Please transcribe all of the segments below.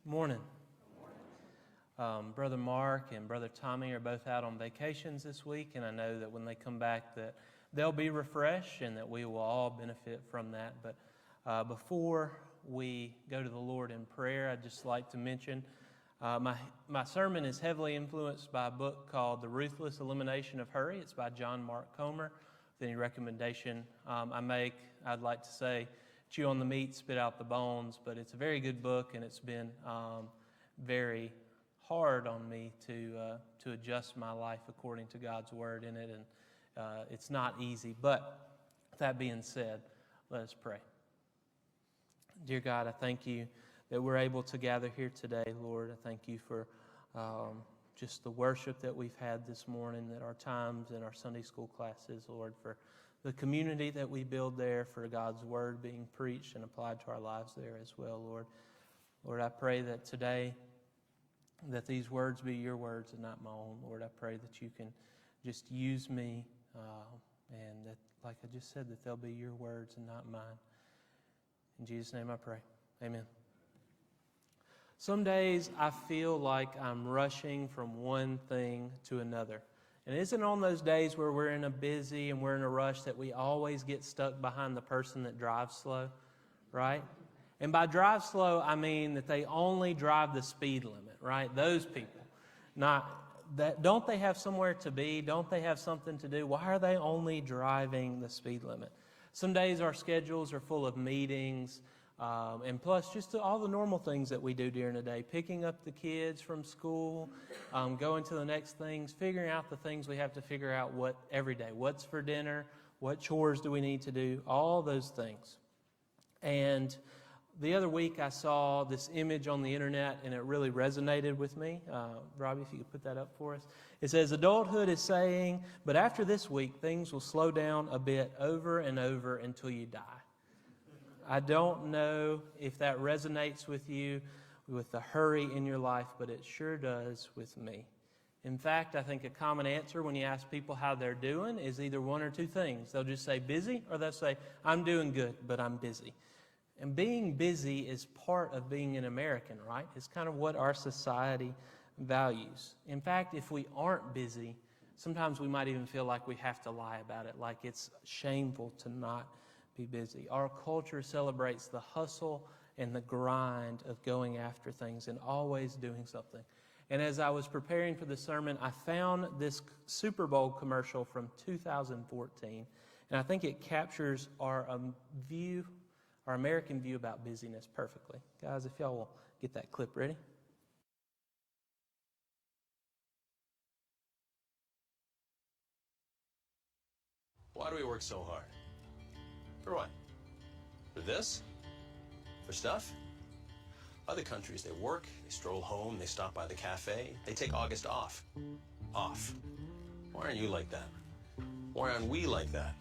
Morning. Brother Mark and Brother Tommy are both out on vacations this week, and I know that when they come back that they'll be refreshed and that we will all benefit from that. But before we go to the Lord in prayer, I'd just like to mention my sermon is heavily influenced by a book called The Ruthless Elimination of Hurry. It's by John Mark Comer. With any recommendation I make, I'd like to say, chew on the meat, spit out the bones, but it's a very good book, and it's been very hard on me to adjust my life according to God's Word in it, and it's not easy. But that being said, let us pray. Dear God, I thank you that we're able to gather here today, Lord. I thank you for just the worship that we've had this morning, that our times in our Sunday school classes, Lord, for the community that we build there, for God's Word being preached and applied to our lives there as well, Lord. Lord, I pray that today, that these words be your words and not my own. Lord, I pray that you can just use me, and that, like I just said, that they'll be your words and not mine. In Jesus' name I pray. Amen. Some days I feel like I'm rushing from one thing to another. And isn't on those days where we're in a busy and we're in a rush that we always get stuck behind the person that drives slow, right? And by drive slow, I mean that they only drive the speed limit, right? Those people. Not that, don't they have somewhere to be? Don't they have something to do? Why are they only driving the speed limit? Some days our schedules are full of meetings, and plus just all the normal things that we do during the day, picking up the kids from school, going to the next things, figuring out the things we have to figure out every day. What's for dinner? What chores do we need to do? All those things. And the other week I saw this image on the internet, and it really resonated with me. Robbie, if you could put that up for us. It says, adulthood is saying, but after this week, things will slow down a bit over and over until you die. I don't know if that resonates with you, with the hurry in your life, but it sure does with me. In fact, I think a common answer when you ask people how they're doing is either one or two things. They'll just say busy, or they'll say, I'm doing good, but I'm busy. And being busy is part of being an American, right? It's kind of what our society values. In fact, if we aren't busy, sometimes we might even feel like we have to lie about it, like it's shameful to not be busy. Our culture celebrates the hustle and the grind of going after things and always doing something. And as I was preparing for the sermon, I found this Super Bowl commercial from 2014, and I think it captures our American view about busyness perfectly. Guys, if y'all will get that clip ready. Why do we work so hard? For what? For this? For stuff? Other countries, they work, they stroll home, they stop by the cafe, they take August off. Off. Why aren't you like that? Why aren't we like that?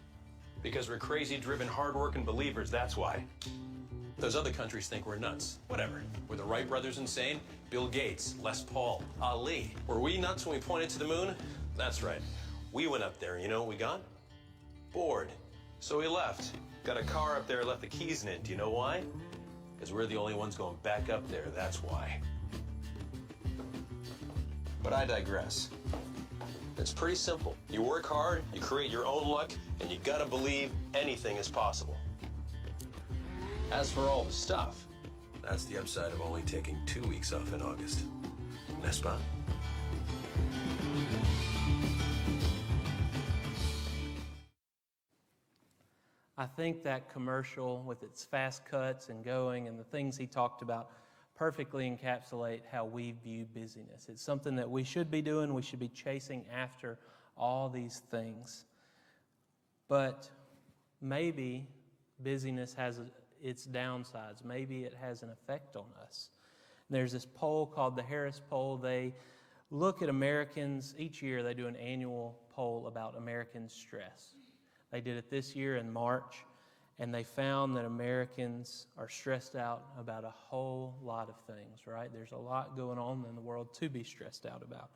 Because we're crazy, driven, hard-working believers, that's why. Those other countries think we're nuts. Whatever. Were the Wright brothers insane? Bill Gates, Les Paul, Ali. Were we nuts when we pointed to the moon? That's right. We went up there, and you know what we got? Bored. So we left. Got a car up there, left the keys in it. Do you know why? Because we're the only ones going back up there, that's why. But I digress. It's pretty simple. You work hard, you create your own luck, and you gotta believe anything is possible. As for all the stuff, that's the upside of only taking 2 weeks off in August. N'est-ce pas? I think that commercial, with its fast cuts and going and the things he talked about, perfectly encapsulate how we view busyness. It's something that we should be doing. We should be chasing after all these things. But maybe busyness has its downsides. Maybe it has an effect on us. And there's this poll called the Harris Poll. They look at Americans. Each year they do an annual poll about American stress. They did it this year in March, and they found that Americans are stressed out about a whole lot of things, right? There's a lot going on in the world to be stressed out about.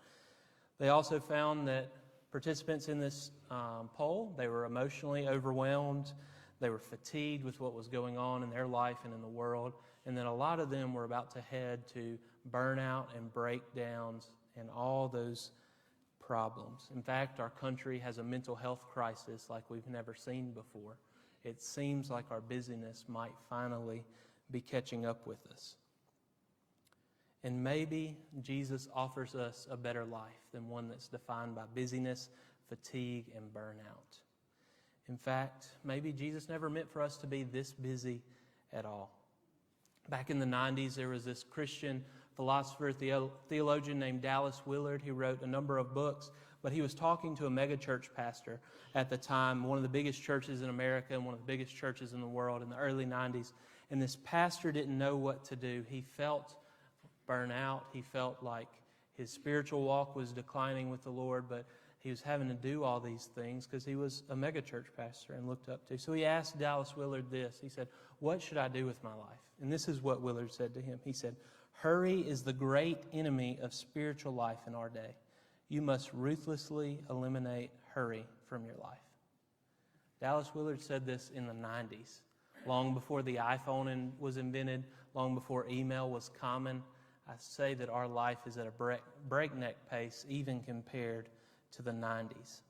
They also found that participants in this poll, they were emotionally overwhelmed. They were fatigued with what was going on in their life and in the world. and then a lot of them were about to head to burnout and breakdowns and all those problems. In fact, our country has a mental health crisis like we've never seen before. It seems like our busyness might finally be catching up with us. And maybe Jesus offers us a better life than one that's defined by busyness, fatigue, and burnout. In fact, maybe Jesus never meant for us to be this busy at all. Back in the 90s, there was this Christian philosopher, theologian named Dallas Willard. He wrote a number of books, but he was talking to a megachurch pastor at the time, one of the biggest churches in America and one of the biggest churches in the world in the early 90s. And this pastor didn't know what to do. He felt burnout. He felt like his spiritual walk was declining with the Lord, but he was having to do all these things because he was a megachurch pastor and looked up to. So he asked Dallas Willard this. He said, "What should I do with my life?" And this is what Willard said to him. He said, "Hurry is the great enemy of spiritual life in our day. You must ruthlessly eliminate hurry from your life." Dallas Willard said this in the 90s, long before the iPhone was invented, long before email was common. I say that our life is at a breakneck pace, even compared to the 90s.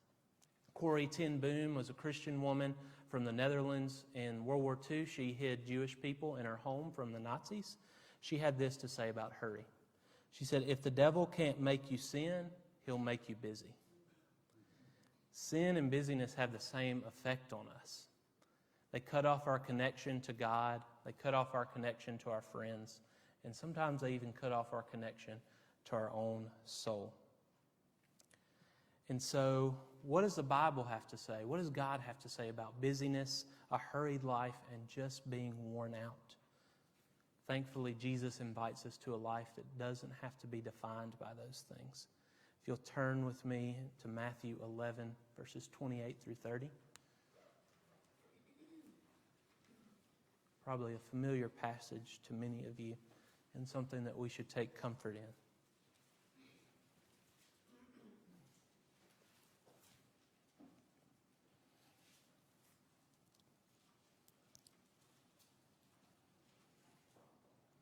Corrie ten Boom was a Christian woman from the Netherlands. In World War II, she hid Jewish people in her home from the Nazis. She had this to say about hurry. She said, "If the devil can't make you sin, he'll make you busy." Sin and busyness have the same effect on us. They cut off our connection to God. They cut off our connection to our friends. And sometimes they even cut off our connection to our own soul. And so, what does the Bible have to say? What does God have to say about busyness, a hurried life, and just being worn out? Thankfully, Jesus invites us to a life that doesn't have to be defined by those things. If you'll turn with me to Matthew 11, verses 28 through 30. Probably a familiar passage to many of you and something that we should take comfort in.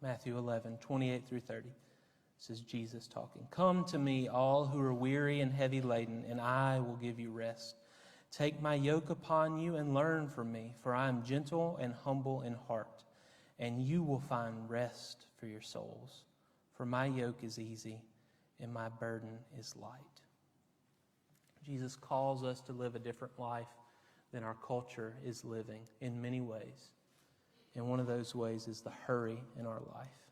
Matthew 11, 28 through 30. This is Jesus talking. "Come to me, all who are weary and heavy laden, and I will give you rest. Take my yoke upon you and learn from me, for I am gentle and humble in heart, and you will find rest for your souls. For my yoke is easy and my burden is light." Jesus calls us to live a different life than our culture is living in many ways. And one of those ways is the hurry in our life.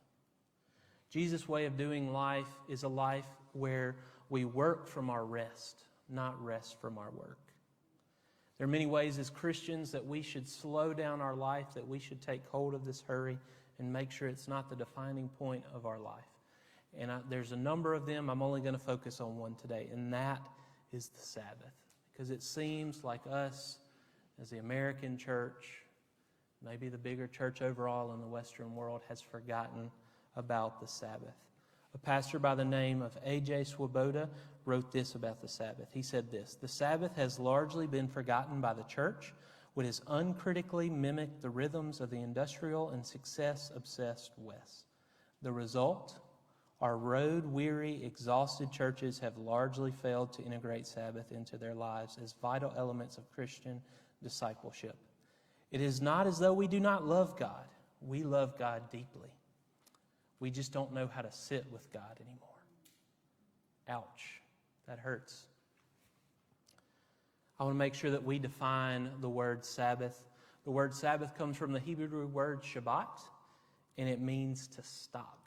Jesus' way of doing life is a life where we work from our rest, not rest from our work. There are many ways as Christians that we should slow down our life, that we should take hold of this hurry and make sure it's not the defining point of our life. And there's a number of them. I'm only going to focus on one today, and that is the Sabbath. Because it seems like us, as the American church, maybe the bigger church overall in the Western world, has forgotten about the Sabbath. A pastor by the name of A.J. Swoboda wrote this about the Sabbath. He said this: "The Sabbath has largely been forgotten by the church, which has uncritically mimicked the rhythms of the industrial and success-obsessed West. The result? Our road-weary, exhausted churches have largely failed to integrate Sabbath into their lives as vital elements of Christian discipleship. It is not as though we do not love God. We love God deeply. We just don't know how to sit with God anymore." Ouch. That hurts. I want to make sure that we define the word Sabbath. The word Sabbath comes from the Hebrew word Shabbat, and it means to stop.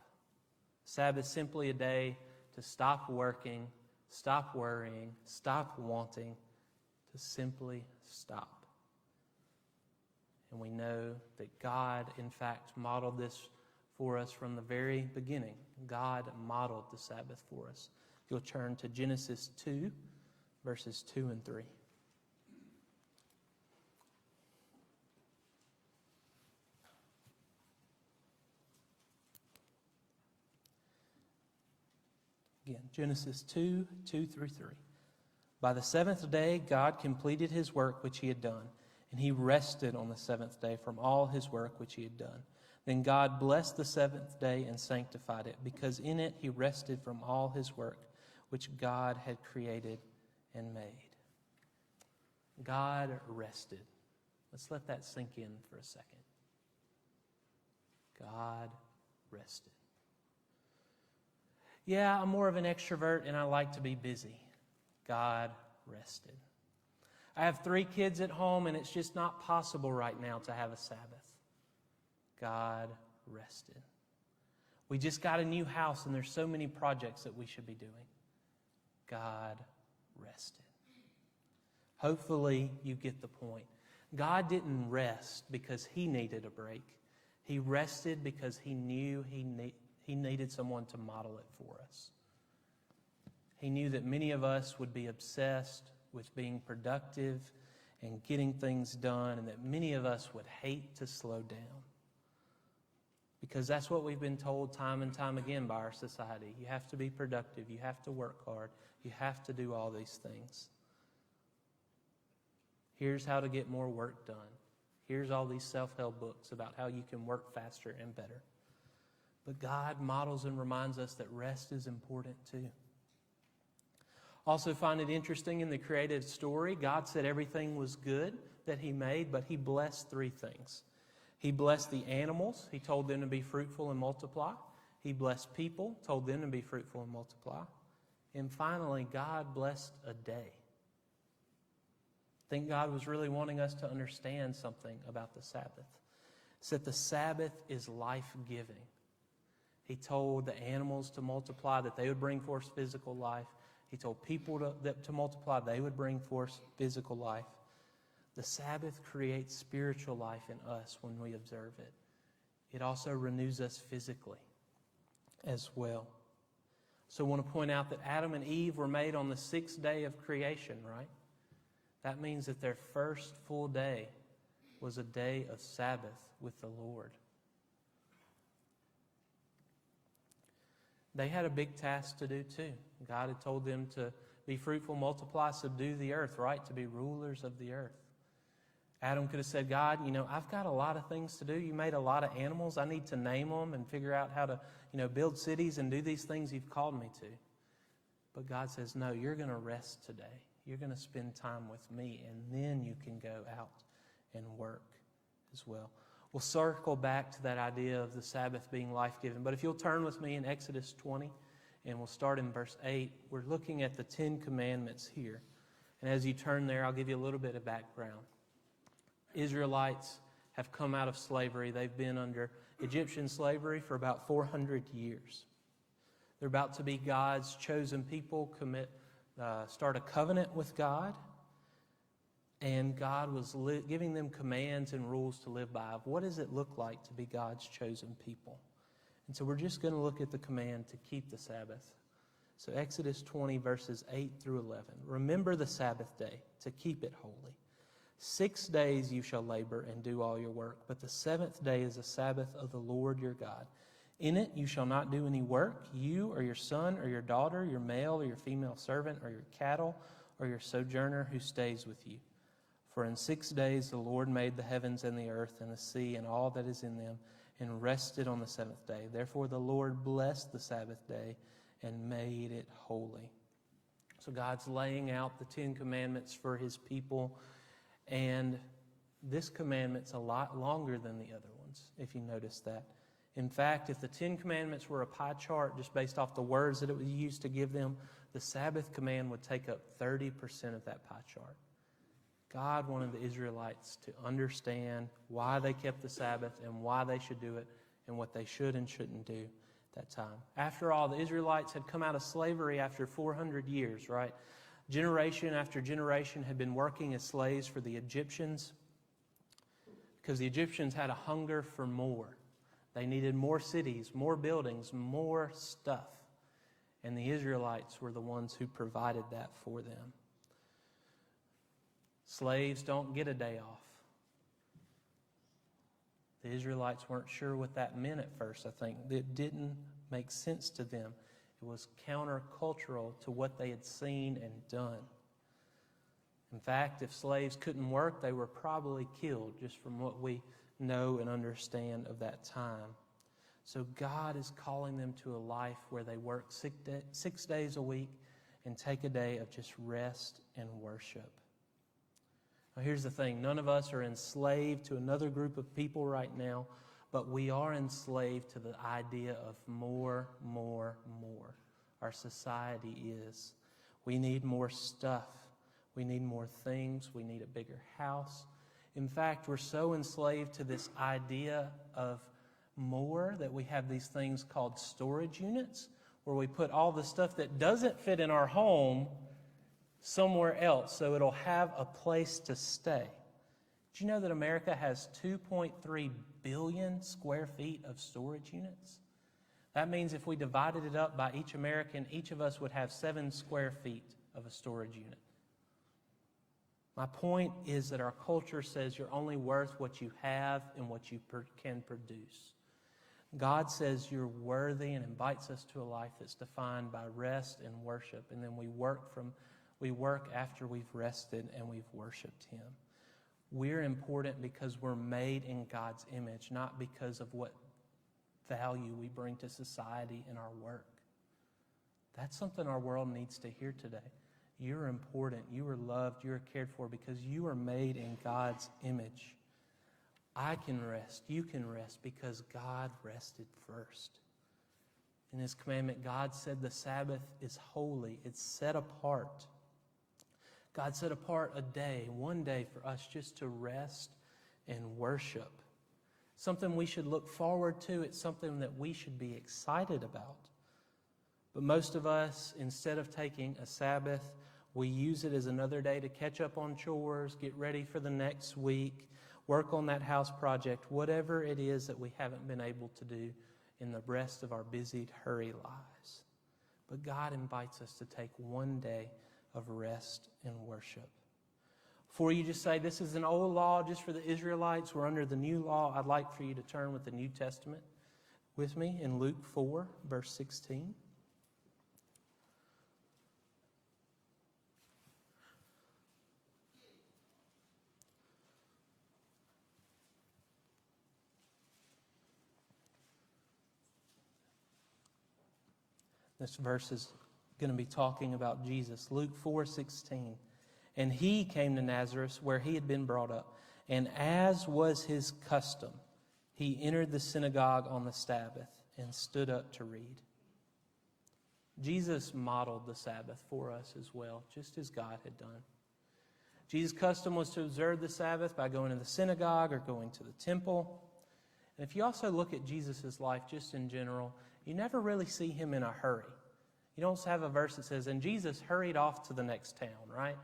Sabbath is simply a day to stop working, stop worrying, stop wanting, to simply stop. And we know that God, in fact, modeled this for us from the very beginning. God modeled the Sabbath for us. If you'll turn to Genesis 2, verses 2 and 3. Again, Genesis 2, 2 through 3. "By the seventh day, God completed his work which he had done, and he rested on the seventh day from all his work which he had done. Then God blessed the seventh day and sanctified it, because in it he rested from all his work, which God had created and made. God rested. Let's let that sink in for a second. God rested. Yeah, I'm more of an extrovert and I like to be busy. God rested. I have 3 kids at home and it's just not possible right now to have a Sabbath. God rested. We just got a new house and there's so many projects that we should be doing. God rested. Hopefully you get the point. God didn't rest because he needed a break. He rested because he knew he needed someone to model it for us. He knew that many of us would be obsessed with being productive and getting things done, and that many of us would hate to slow down. Because that's what we've been told time and time again by our society. You have to be productive. You have to work hard. You have to do all these things. Here's how to get more work done. Here's all these self-help books about how you can work faster and better. But God models and reminds us that rest is important too. Also find it interesting in the created story, God said everything was good that he made, but he blessed 3 things. He blessed the animals. He told them to be fruitful and multiply. He blessed people, told them to be fruitful and multiply. And finally, God blessed a day. I think God was really wanting us to understand something about the Sabbath. It's that the Sabbath is life-giving. He told the animals to multiply, that they would bring forth physical life. He told people to multiply, they would bring forth physical life. The Sabbath creates spiritual life in us when we observe it. It also renews us physically as well. So I want to point out that Adam and Eve were made on the 6th day of creation, right? That means that their first full day was a day of Sabbath with the Lord. They had a big task to do too. God had told them to be fruitful, multiply, subdue the earth, right? To be rulers of the earth. Adam could have said, God, I've got a lot of things to do. You made a lot of animals. I need to name them and figure out how to, build cities and do these things you've called me to. But God says, no, you're going to rest today. You're going to spend time with me, and then you can go out and work as well. We'll circle back to that idea of the Sabbath being life-giving. But if you'll turn with me in Exodus 20, and we'll start in verse 8. We're looking at the 10 Commandments here. And as you turn there, I'll give you a little bit of background. Israelites have come out of slavery. They've been under Egyptian slavery for about 400 years. They're about to be God's chosen people, start a covenant with God. And God was giving them commands and rules to live by. What does it look like to be God's chosen people? And so we're just going to look at the command to keep the Sabbath. So Exodus 20, verses 8 through 11. Remember the Sabbath day to keep it holy. 6 days you shall labor and do all your work, but the 7th day is a Sabbath of the Lord your God. In it you shall not do any work, you or your son or your daughter, your male or your female servant, or your cattle, or your sojourner who stays with you. For in 6 days the Lord made the heavens and the earth and the sea and all that is in them, and rested on the 7th day. Therefore the Lord blessed the Sabbath day and made it holy. So God's laying out the 10 Commandments for his people, and this commandment's a lot longer than the other ones, if you notice that. In fact, if the 10 Commandments were a pie chart just based off the words that it was used to give them, the Sabbath command would take up 30% of that pie chart. God wanted the Israelites to understand why they kept the Sabbath and why they should do it and what they should and shouldn't do at that time. After all, the Israelites had come out of slavery after 400 years, right? Generation after generation had been working as slaves for the Egyptians because the Egyptians had a hunger for more. They needed more cities, more buildings, more stuff. And the Israelites were the ones who provided that for them. Slaves don't get a day off. The Israelites weren't sure what that meant at first, I think. It didn't make sense to them. It was countercultural to what they had seen and done. In fact, if slaves couldn't work, they were probably killed, just from what we know and understand of that time. So God is calling them to a life where they work 6 days a week and take a day of just rest and worship. Now here's the thing. None of us are enslaved to another group of people right now, but we are enslaved to the idea of more, more, more. Our society is. We need more stuff. We need more things. We need a bigger house. In fact, we're so enslaved to this idea of more that we have these things called storage units, where we put all the stuff that doesn't fit in our home somewhere else so it'll have a place to stay. Did you know that America has 2.3 billion square feet of storage units? That means if we divided it up by each American, each of us would have 7 square feet of a storage unit. My point is that our culture says you're only worth what you have and what you can produce. God says you're worthy and invites us to a life that's defined by rest and worship. And then we work after we've rested and we've worshiped Him. We're important because we're made in God's image, not because of what value we bring to society in our work. That's something our world needs to hear today. You're important, you are loved, you are cared for because you are made in God's image. I can rest, you can rest because God rested first. In His commandment, God said the Sabbath is holy, it's set apart. God set apart a day, one day for us just to rest and worship. Something we should look forward to, it's something that we should be excited about. But most of us, instead of taking a Sabbath, we use it as another day to catch up on chores, get ready for the next week, work on that house project, whatever it is that we haven't been able to do in the rest of our busy, hurry lives. But God invites us to take one day of rest and worship. Before you just say, this is an old law just for the Israelites, we're under the new law, I'd like for you to turn with the New Testament with me in Luke 4, verse 16. This verse is going to be talking about Jesus. Luke 4:16. And he came to Nazareth where he had been brought up. And as was his custom, he entered the synagogue on the Sabbath and stood up to read. Jesus modeled the Sabbath for us as well, just as God had done. Jesus' custom was to observe the Sabbath by going to the synagogue or going to the temple. And if you also look at Jesus' life just in general, you never really see him in a hurry. You don't have a verse that says, and Jesus hurried off to the next town, right?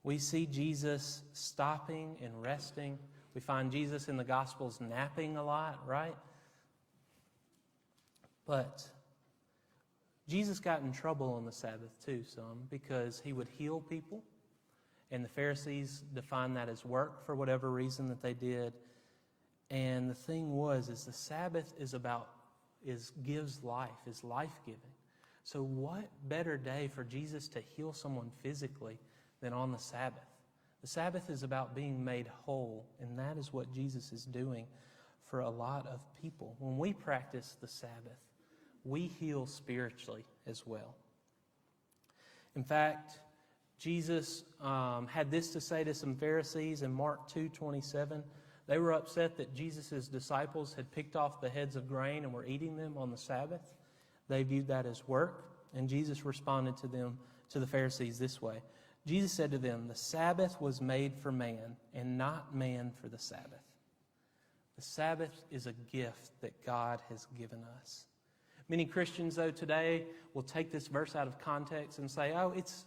We see Jesus stopping and resting. We find Jesus in the Gospels napping a lot, right? But Jesus got in trouble on the Sabbath too, because he would heal people. And the Pharisees defined that as work for whatever reason that they did. And the thing is the Sabbath gives life, is life-giving. So what better day for Jesus to heal someone physically than on the Sabbath? The Sabbath is about being made whole, and that is what Jesus is doing for a lot of people. When we practice the Sabbath, we heal spiritually as well. In fact, Jesus had this to say to some Pharisees in Mark 2:27. They were upset that Jesus' disciples had picked off the heads of grain and were eating them on the Sabbath. They viewed that as work, and Jesus responded to the Pharisees this way. Jesus said to them, the Sabbath was made for man, and not man for the Sabbath. The Sabbath is a gift that God has given us. Many Christians, though, today will take this verse out of context and say, it's,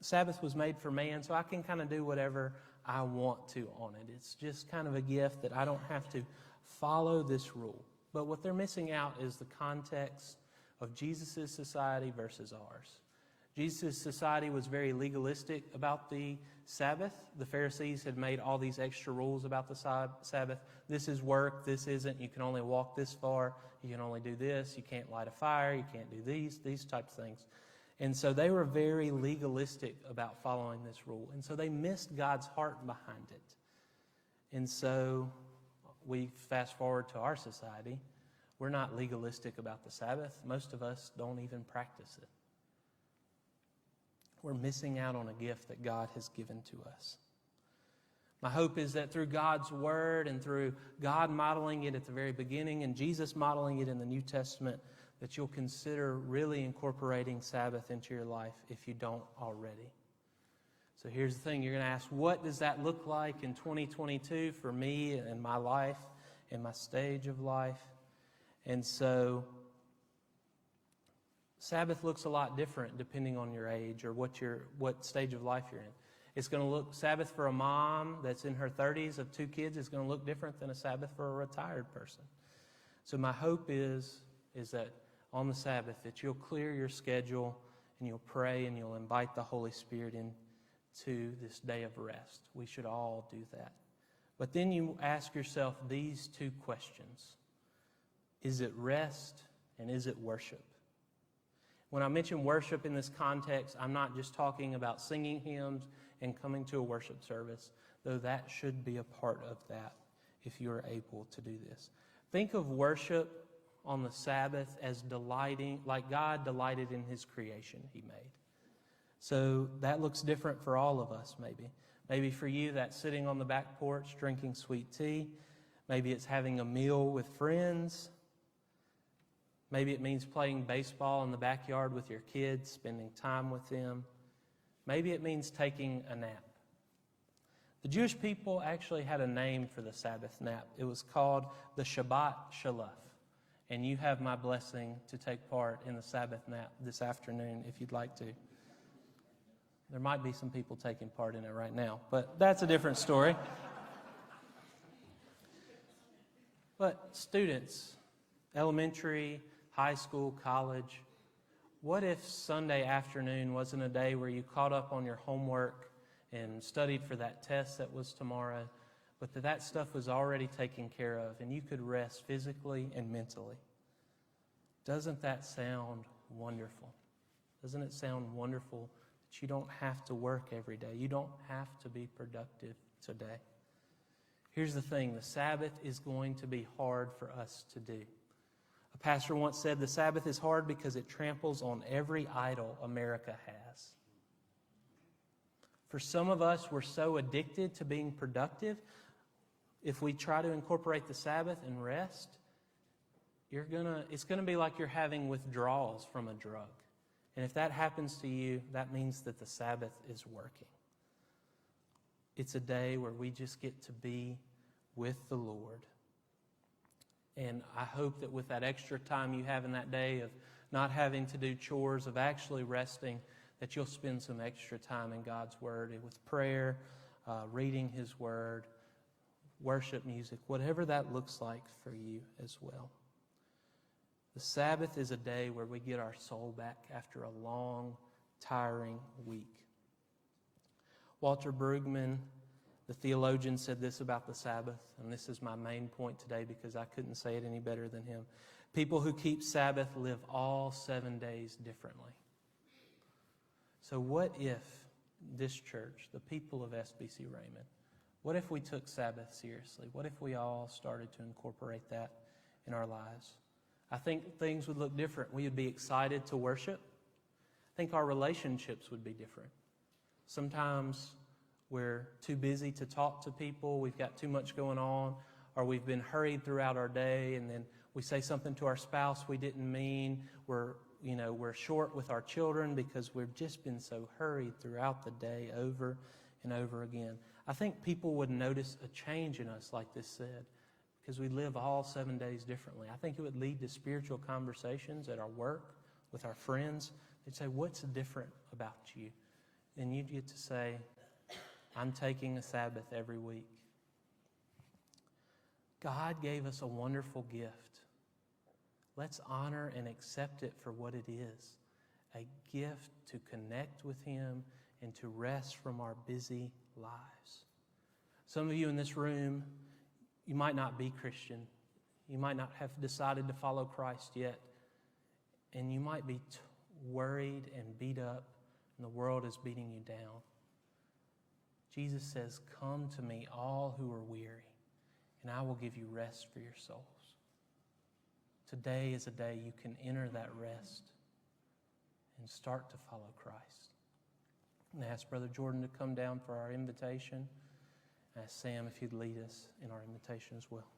Sabbath was made for man, so I can kind of do whatever I want to on it. It's just kind of a gift that I don't have to follow this rule. But what they're missing out is the context of Jesus' society versus ours. Jesus' society was very legalistic about the Sabbath. The Pharisees had made all these extra rules about the Sabbath. This is work, this isn't. You can only walk this far. You can only do this. You can't light a fire. You can't do these types of things. And so they were very legalistic about following this rule. And so they missed God's heart behind it. And so we fast forward to our society. We're not legalistic about the Sabbath. Most of us don't even practice it. We're missing out on a gift that God has given to us. My hope is that through God's Word and through God modeling it at the very beginning and Jesus modeling it in the New Testament, that you'll consider really incorporating Sabbath into your life if you don't already. So here's the thing. You're going to ask, what does that look like in 2022 for me and my life and my stage of life? And so Sabbath looks a lot different depending on your age or what stage of life you're in. It's going to look, Sabbath for a mom that's in her 30s of 2 kids is going to look different than a Sabbath for a retired person. So my hope is that on the Sabbath that you'll clear your schedule and you'll pray and you'll invite the Holy Spirit into this day of rest. We should all do that. But then you ask yourself these 2 questions. Is it rest and is it worship? When I mention worship in this context, I'm not just talking about singing hymns and coming to a worship service, though that should be a part of that if you are able to do this. Think of worship on the Sabbath as delighting, like God delighted in His creation He made. So that looks different for all of us, maybe. Maybe for you, that's sitting on the back porch drinking sweet tea. Maybe it's having a meal with friends. Maybe it means playing baseball in the backyard with your kids, spending time with them. Maybe it means taking a nap. The Jewish people actually had a name for the Sabbath nap. It was called the Shabbat Shalaf. And you have my blessing to take part in the Sabbath nap this afternoon if you'd like to. There might be some people taking part in it right now, but that's a different story. But students, elementary, high school, college, what if Sunday afternoon wasn't a day where you caught up on your homework and studied for that test that was tomorrow, but that stuff was already taken care of and you could rest physically and mentally? Doesn't that sound wonderful? Doesn't it sound wonderful that you don't have to work every day? You don't have to be productive today. Here's the thing, the Sabbath is going to be hard for us to do. A pastor once said the Sabbath is hard because it tramples on every idol America has. For some of us, we're so addicted to being productive, if we try to incorporate the Sabbath and rest, it's going to be like you're having withdrawals from a drug. And if that happens to you, that means that the Sabbath is working. It's a day where we just get to be with the Lord. And I hope that with that extra time you have in that day of not having to do chores, of actually resting, that you'll spend some extra time in God's Word and with prayer, reading His Word, worship music, whatever that looks like for you as well. The Sabbath is a day where we get our soul back after a long, tiring week. Walter Brueggemann, the theologian, said this about the Sabbath, and this is my main point today because I couldn't say it any better than him. People who keep Sabbath live all 7 days differently. So what if this church, the people of FBC Raymond, what if we took Sabbath seriously? What if we all started to incorporate that in our lives? I think things would look different. We would be excited to worship. I think our relationships would be different. Sometimes we're too busy to talk to people. We've got too much going on, or we've been hurried throughout our day, and then we say something to our spouse we didn't mean. We're short with our children because we've just been so hurried throughout the day over and over again. I think people would notice a change in us, like this said, because we live all 7 days differently. I think it would lead to spiritual conversations at our work, with our friends. They'd say, what's different about you? And you'd get to say, I'm taking a Sabbath every week. God gave us a wonderful gift. Let's honor and accept it for what it is, a gift to connect with Him and to rest from our busy lives. Some of you in this room, you might not be Christian. You might not have decided to follow Christ yet. And you might be worried and beat up, and the world is beating you down. Jesus says, "Come to me, all who are weary, and I will give you rest for your souls." Today is a day you can enter that rest and start to follow Christ. And I ask Brother Jordan to come down for our invitation. I ask Sam if he'd lead us in our invitation as well.